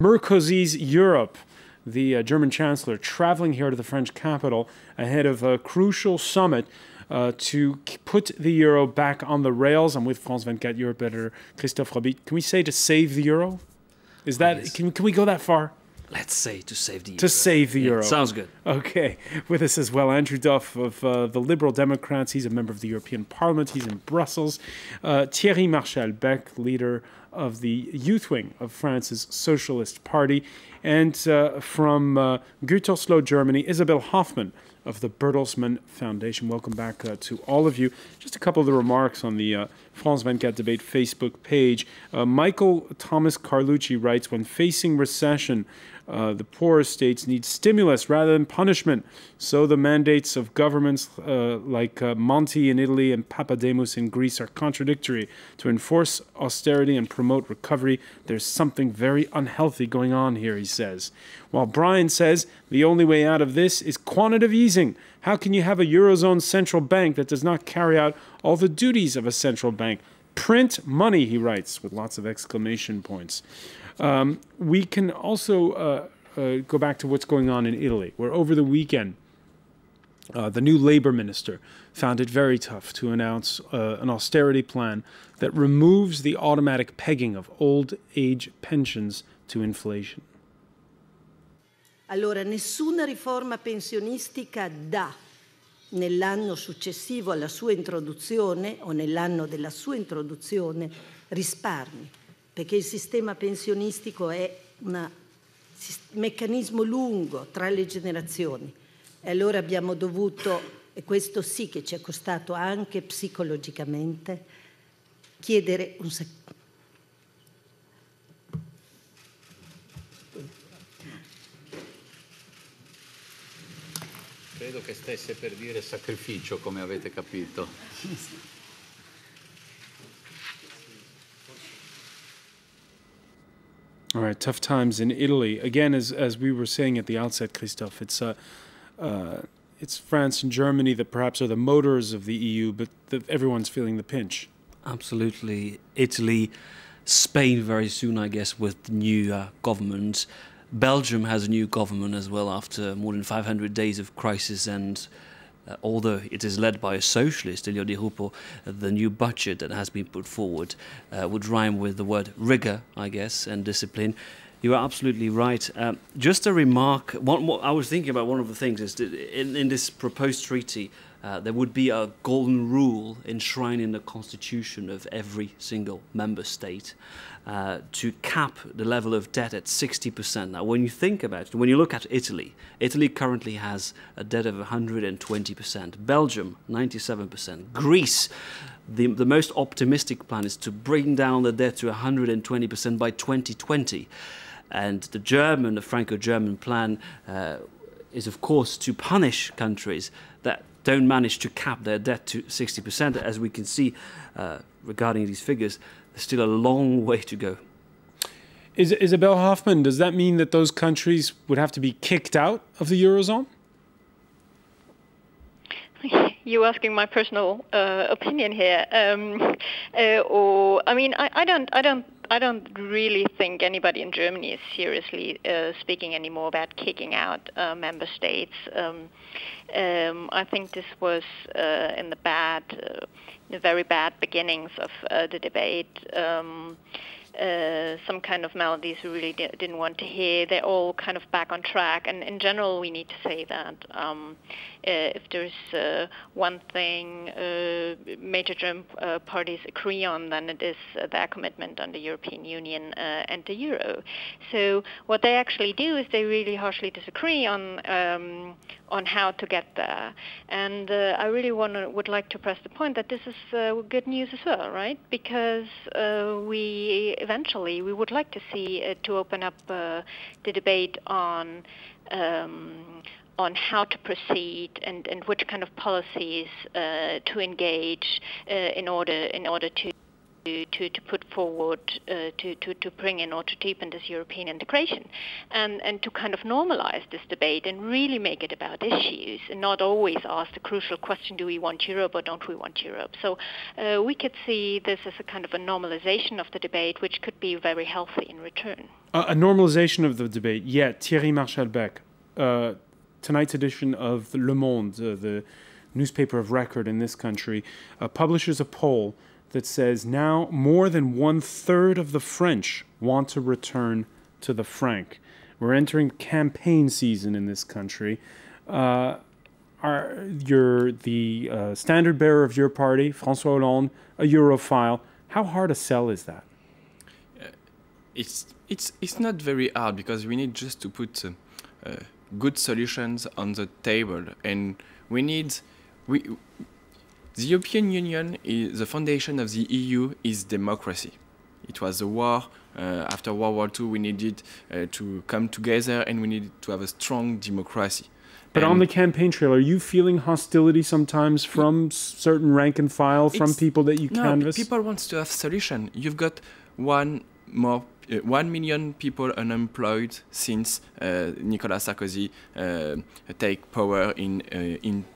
Mercos's Europe, the German Chancellor, traveling here to the French capital ahead of a crucial summit to put the euro back on the rails. I'm with France 24 Europe editor Christophe Robit. Can we say to save the euro? Is that yes. Can we go that far? Let's say to save the euro. To save the euro. Sounds good. Okay. With us as well, Andrew Duff of the Liberal Democrats. He's a member of the European Parliament. He's in Brussels. Thierry Marchal-Beck, leader of the youth wing of France's Socialist Party. And from Gütersloh, Germany, Isabel Hoffmann of the Bertelsmann Foundation. Welcome back to all of you. Just a couple of the remarks on the France 24 Debate Facebook page. Michael Thomas Carlucci writes, when facing recession, the poorer states need stimulus rather than punishment. So the mandates of governments like Monti in Italy and Papademos in Greece are contradictory. To enforce austerity and promote recovery, there's something very unhealthy going on here, he says. While Brian says the only way out of this is quantitative easing. How can you have a Eurozone central bank that does not carry out all the duties of a central bank? Print money, he writes, with lots of exclamation points. We can also go back to what's going on in Italy, where over the weekend, the new labor minister found it very tough to announce an austerity plan that removes the automatic pegging of old age pensions to inflation. Allora, nessuna riforma pensionistica dà nell'anno successivo alla sua introduzione o nell'anno della sua introduzione risparmi, perché il sistema pensionistico è un meccanismo lungo tra le generazioni. E allora abbiamo dovuto, e questo sì che ci è costato anche psicologicamente, chiedere un Credo che stesse per dire sacrificio, come avete capito. All right, tough times in Italy. Again, as we were saying at the outset, Christophe, it's France and Germany that perhaps are the motors of the EU, but everyone's feeling the pinch. Absolutely. Italy, Spain very soon, I guess, with the new government. Belgium has a new government as well after more than 500 days of crisis, and although it is led by a socialist, Elio Di Rupo, the new budget that has been put forward would rhyme with the word rigor, I guess, and discipline. You are absolutely right. Just a remark, I was thinking about one of the things is that in this proposed treaty, there would be a golden rule enshrined in the constitution of every single member state to cap the level of debt at 60%. Now, when you think about it, when you look at Italy, Italy currently has a debt of 120%. Belgium, 97%. Greece, the most optimistic plan is to bring down the debt to 120% by 2020. And the Franco-German plan is, of course, to punish countries that don't manage to cap their debt to 60%. As we can see regarding these figures, there's still a long way to go. Isabel Hoffmann, does that mean that those countries would have to be kicked out of the Eurozone? You asking my personal opinion here, or I mean, I don't really think anybody in Germany is seriously speaking anymore about kicking out member states. I think this was in the very bad beginnings of the debate. Some kind of melodies we really didn't want to hear. They're all kind of back on track. And in general, we need to say that if there's one thing major German parties agree on, then it is their commitment on the European Union and the euro. So what they actually do is they really harshly disagree on how to get there. And I really would like to press the point that this is good news as well, right? Because we would like to see to open up the debate on how to proceed and which kind of policies to engage in order to to put forward to bring in or to deepen this European integration, and to kind of normalize this debate and really make it about issues and not always ask the crucial question, do we want Europe or don't we want Europe? So we could see this as a kind of a normalization of the debate, which could be very healthy in return. A normalization of the debate, yeah. Thierry Marchal-Beck, tonight's edition of Le Monde, the newspaper of record in this country, publishes a poll that says now more than 1/3 of the French want to return to the franc. We're entering campaign season in this country. You're the standard bearer of your party, François Hollande, a Europhile. How hard a sell is that? It's not very hard, because we need just to put good solutions on the table, and the European Union, the foundation of the EU is democracy. It was a war. After World War II, we needed to come together, and we needed to have a strong democracy. But on the campaign trail, are you feeling hostility sometimes from certain rank and file, from people that you canvass? No, people want to have solution. You've got 1 million people unemployed since Nicolas Sarkozy take power in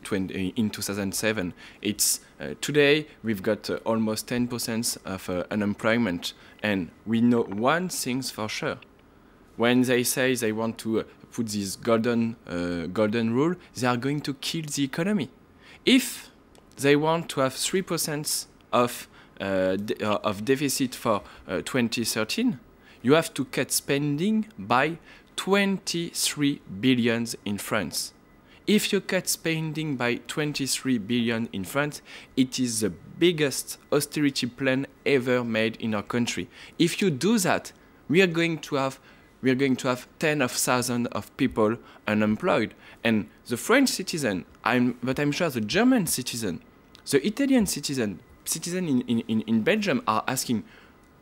2007. It's today we've got almost 10% of unemployment, and we know one thing for sure: when they say they want to put this golden rule, they are going to kill the economy. If they want to have 3% of deficit for 2013, you have to cut spending by 23 billion in France. If you cut spending by 23 billion in France, it is the biggest austerity plan ever made in our country. If you do that, we are going to have tens of thousands of people unemployed. And the French citizen, but I'm sure the German citizen, the Italian citizen in Belgium are asking,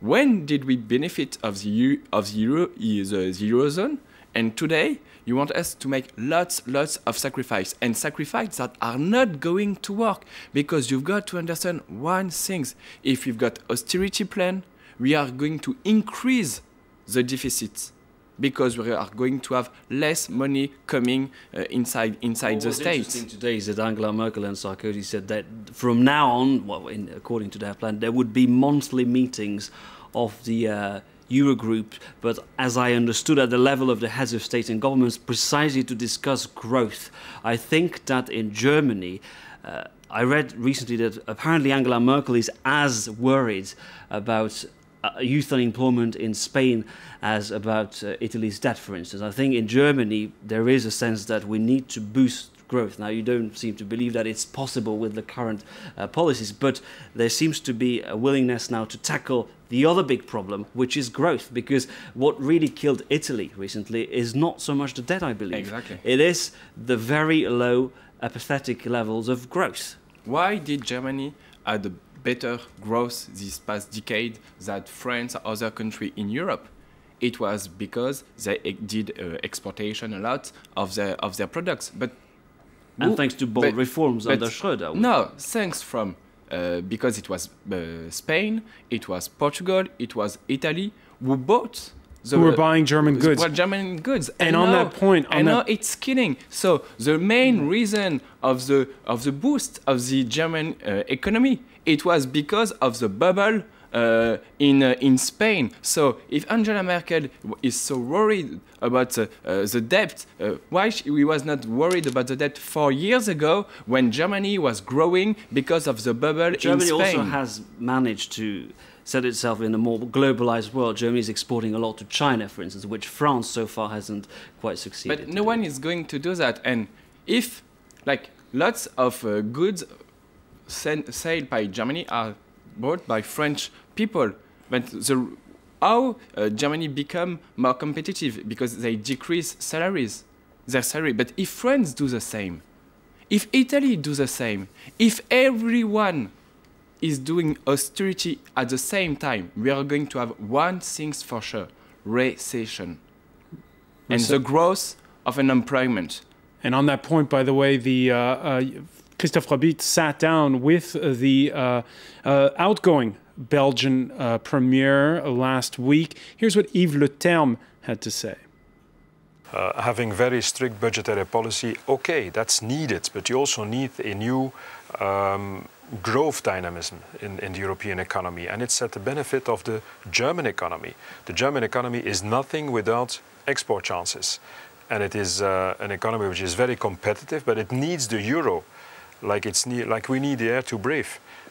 when did we benefit of the Eurozone? And today, you want us to make lots of sacrifice, and sacrifice that are not going to work, because you've got to understand one thing: if you've got austerity plan, we are going to increase the deficit, because we are going to have less money coming inside the states. What's interesting today is that Angela Merkel and Sarkozy said that from now on, according to their plan, there would be monthly meetings of the Eurogroup, but as I understood, at the level of the heads of state and governments, precisely to discuss growth. I think that in Germany, I read recently that apparently Angela Merkel is as worried about youth unemployment in Spain as about Italy's debt, for instance. I think in Germany there is a sense that we need to boost growth. Now, you don't seem to believe that it's possible with the current policies, but there seems to be a willingness now to tackle the other big problem, which is growth, because what really killed Italy recently is not so much the debt, I believe. Exactly. It is the very low, pathetic levels of growth. Why did Germany have a better growth this past decade than France or other countries in Europe? It was because they did exportation a lot of their products. And thanks to bold reforms under Schröder. No, thanks from because it was Spain, it was Portugal, it was Italy who bought. Who were buying German goods. Well, German goods. And on that point, it's killing. So the main reason of the boost of the German economy, it was because of the bubble in Spain. So if Angela Merkel is so worried about the debt, why she was not worried about the debt 4 years ago when Germany was growing because of the bubble in Spain? Germany also has managed to set itself in a more globalized world. Germany is exporting a lot to China, for instance, which France so far hasn't quite succeeded. But no one is going to do that. And if, like, lots of goods sailed by Germany are bought by French people, but how Germany become more competitive? Because they decrease their salary. But if France do the same, if Italy do the same, if everyone is doing austerity at the same time, we are going to have one thing for sure: recession, and the growth of unemployment. And on that point, by the way, the Christophe Robit sat down with the outgoing Belgian premier last week. Here's what Yves Le Terme had to say. Having very strict budgetary policy, okay, that's needed, but you also need a new growth dynamism in the European economy, and it's at the benefit of the German economy. The German economy is nothing without export chances, and it is an economy which is very competitive, but it needs the euro, like we need the air to breathe.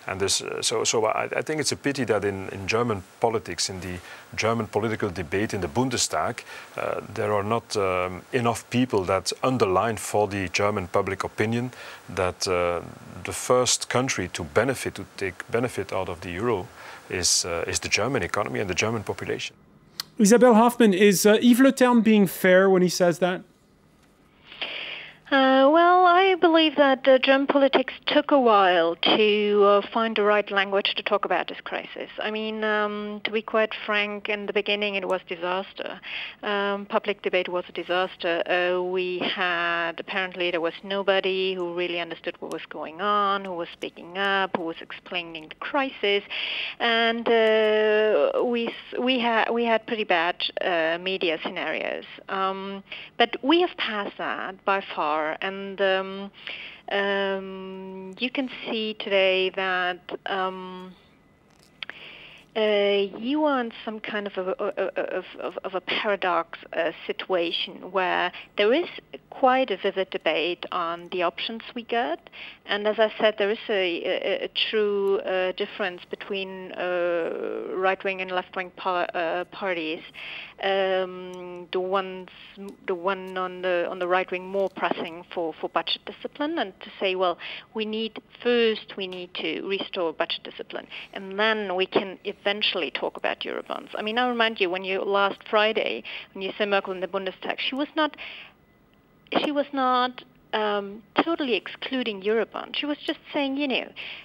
And this, so I think it's a pity that in German politics, in the German political debate in the Bundestag, there are not enough people that underline for the German public opinion that the first country to take benefit out of the euro is the German economy and the German population. Isabelle Hoffmann, is Yves Le Terme being fair when he says that? Well, I believe that German politics took a while to find the right language to talk about this crisis. I mean, to be quite frank, in the beginning it was disaster. Public debate was a disaster. Apparently there was nobody who really understood what was going on, who was speaking up, who was explaining the crisis, and we had pretty bad media scenarios. But we have passed that by far. And you can see today that you are in some kind of a paradox situation where there is quite a vivid debate on the options we get, and as I said, there is a true difference between right-wing and left-wing parties. The one on the right wing more pressing for budget discipline, and to say, well, we need to restore budget discipline, and then we can eventually talk about Eurobonds. I mean, I remind you, last Friday, when you saw Merkel in the Bundestag, she was not totally excluding Eurobonds. She was just saying,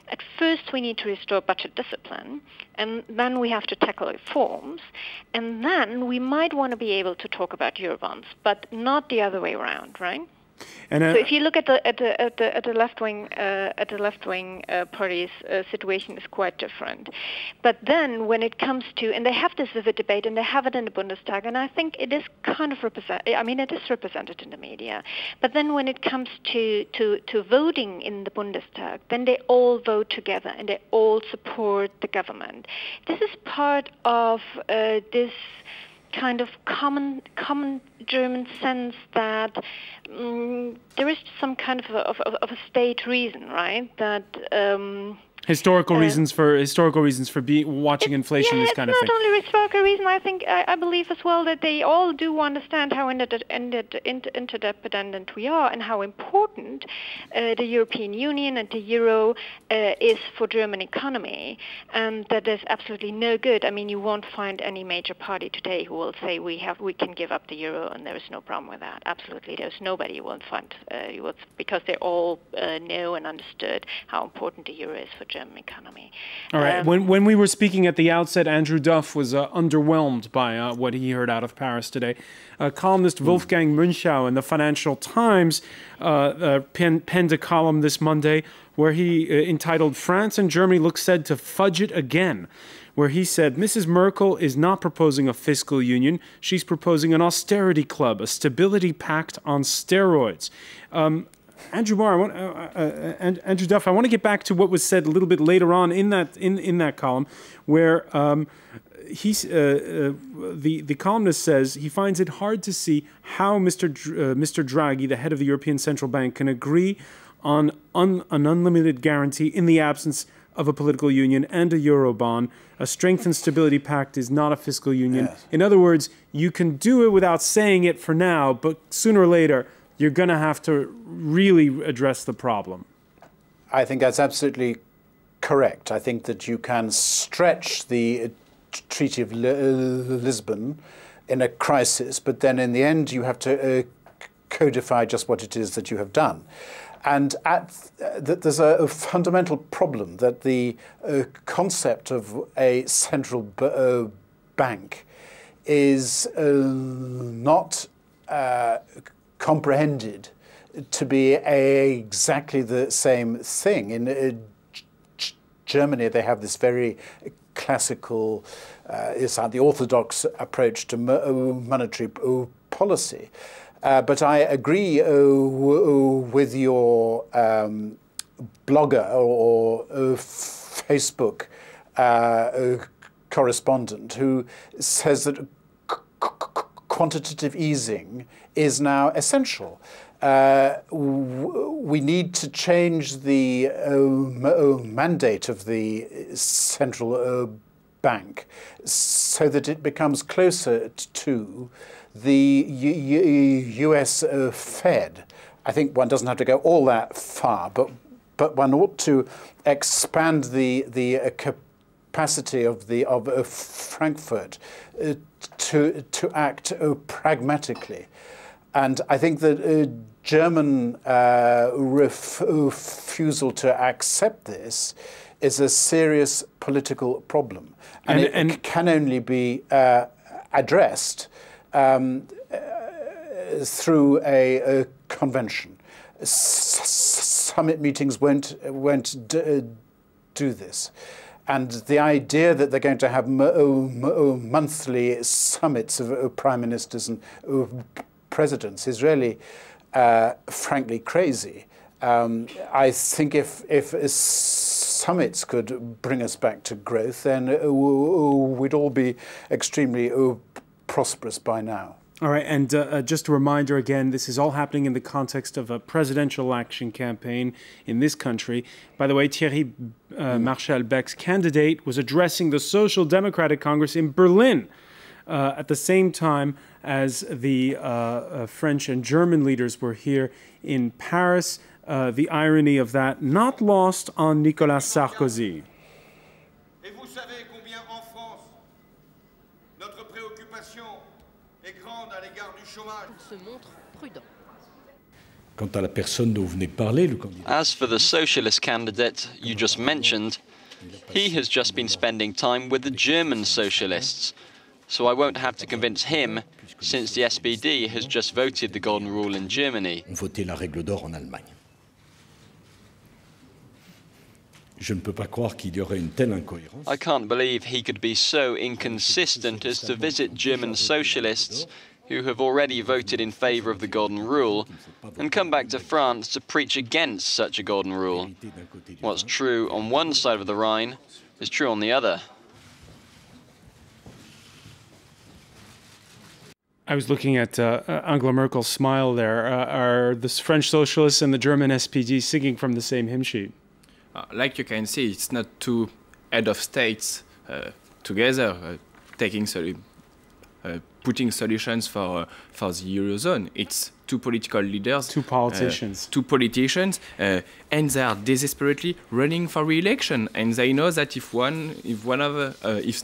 at first we need to restore budget discipline, and then we have to tackle reforms, and then we might want to be able to talk about Eurobonds, but not the other way around, right? And so if you look at the left wing parties, situation is quite different. But then when it comes to, and they have this vivid debate, and they have it in the Bundestag, and I think it is kind of it is represented in the media. But then when it comes to voting in the Bundestag, then they all vote together and they all support the government. This is part of this kind of common German sense that there is some kind of a state reason, right? That historical reasons for watching inflation, this kind of thing. It's not only historical reason. I believe as well that they all do understand how interdependent we are and how important the European Union and the euro is for German economy, and that there's absolutely no good. I mean, you won't find any major party today who will say we can give up the euro and there is no problem with that. Absolutely, there's nobody you won't find because they all know and understood how important the euro is for German economy. All right. When we were speaking at the outset, Andrew Duff was underwhelmed by what he heard out of Paris today. Columnist Wolfgang Münchau in the Financial Times penned a column this Monday where he entitled "France and Germany Look Said to Fudge It Again," where he said, Mrs. Merkel is not proposing a fiscal union. She's proposing an austerity club, a stability pact on steroids. Andrew Duff, I want to get back to what was said a little bit later on in that column, where the columnist says he finds it hard to see how Mr. Draghi, the head of the European Central Bank, can agree on an unlimited guarantee in the absence of a political union and a Eurobond. A strength and stability pact is not a fiscal union. Yes. In other words, you can do it without saying it for now, but sooner or later, you're going to have to really address the problem. I think that's absolutely correct. I think that you can stretch the Treaty of Lisbon in a crisis, but then in the end you have to codify just what it is that you have done. And there's a fundamental problem that the concept of a central bank is not comprehended to be exactly the same thing. In Germany, they have this very classical, the orthodox approach to monetary policy. But I agree with your blogger or Facebook correspondent who says that quantitative easing is now essential. We need to change the mandate of the central bank so that it becomes closer to the US Fed. I think one doesn't have to go all that far, but one ought to expand the capacity of Frankfurt to act pragmatically. And I think that German refusal to accept this is a serious political problem. And it can only be addressed through a convention. Summit meetings won't do this. And the idea that they're going to have monthly summits of prime ministers and presidents is really, frankly, crazy. I think if summits could bring us back to growth, then we'd all be extremely prosperous by now. All right, and just a reminder again, this is all happening in the context of a presidential action campaign in this country. By the way, Thierry Marchal Becq's candidate was addressing the Social Democratic Congress in Berlin at the same time as the French and German leaders were here in Paris. The irony of that not lost on Nicolas Sarkozy. Et vous savez combien en France notre préoccupation est grande à l'égard du chômage. Se montre prudent. Quant à la personne dont vous venez de parler, le candidat. As for the socialist candidate you just mentioned, he has just been spending time with the German socialists. So I won't have to convince him, since the SPD has just voted the Golden Rule in Germany. On voté la règle d'or en Allemagne. Je ne peux pas croire qu'il y aurait une telle incohérence. I can't believe he could be so inconsistent as to visit German socialists who have already voted in favor of the Golden Rule and come back to France to preach against such a Golden Rule. What's true on one side of the Rhine is true on the other. I was looking at Angela Merkel's smile there. Are the French socialists and the German SPD singing from the same hymn sheet? Like you can see, it's not two head of states together putting solutions for the Eurozone. It's two political leaders, two politicians, and they are desperately running for re-election. And they know that if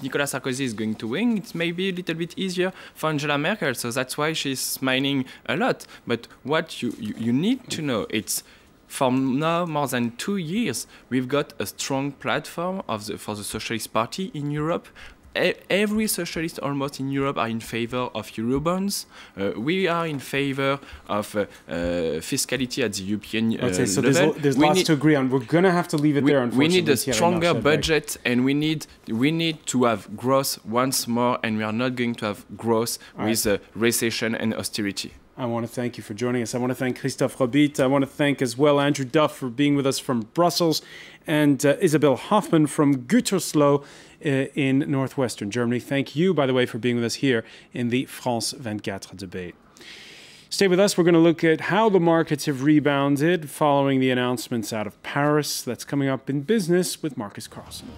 Nicolas Sarkozy is going to win, it's maybe a little bit easier for Angela Merkel. So that's why she's smiling a lot. But what you need to know, it's for now more than 2 years, we've got a strong platform for the Socialist Party in Europe. Every socialist almost in Europe are in favor of Eurobonds. We are in favor of fiscality at the European level. So there's lots to agree on. We're going to have to leave it there, unfortunately. We need a stronger budget, and we need to have growth once more, and we are not going to have growth with recession and austerity. I want to thank you for joining us. I want to thank Christophe Robit. I want to thank as well Andrew Duff for being with us from Brussels, and Isabel Hoffman from Gütersloh in northwestern Germany. Thank you, by the way, for being with us here in the France 24 debate. Stay with us. We're going to look at how the markets have rebounded following the announcements out of Paris. That's coming up in Business with Marcus Carlson.